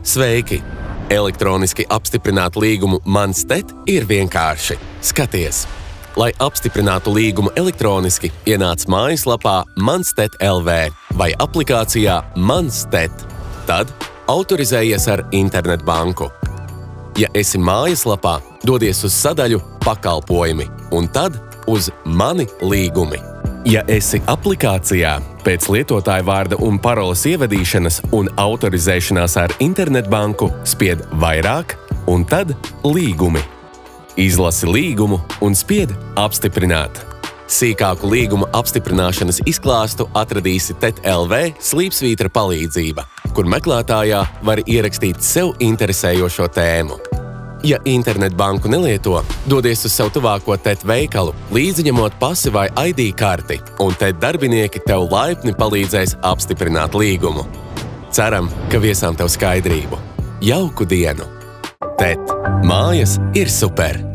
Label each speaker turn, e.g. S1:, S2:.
S1: Sveiki! Elektroniski apstiprināt līgumu Mans TET ir vienkārši. Skaties! Lai apstiprinātu līgumu elektroniski, ienāc mājaslapā Mans TET LV vai aplikācijā Mans TET. Tad autorizējies ar internetbanku. Ja esi mājaslapā, dodies uz sadaļu Pakalpojumi un tad uz Mani līgumi. Ja esi aplikācijā, pēc lietotāja vārda un paroles ievedīšanas un autorizēšanās ar internetbanku spied Vairāk un tad Līgumi. Izlasi līgumu un spied Apstiprināt. Sīkāku līguma apstiprināšanas izklāstu atradīsi TET LV/Slīpsvītra palīdzība, kur meklētājā var ierakstīt sev interesējošo tēmu. Ja internetbanku nelieto, dodies uz savu tuvāko TET veikalu, līdzi ņemot pasi vai ID karti, un TET darbinieki tev laipni palīdzēs apstiprināt līgumu. Ceram, ka viesām tev skaidrību. Jauku dienu! TET. Mājas ir super!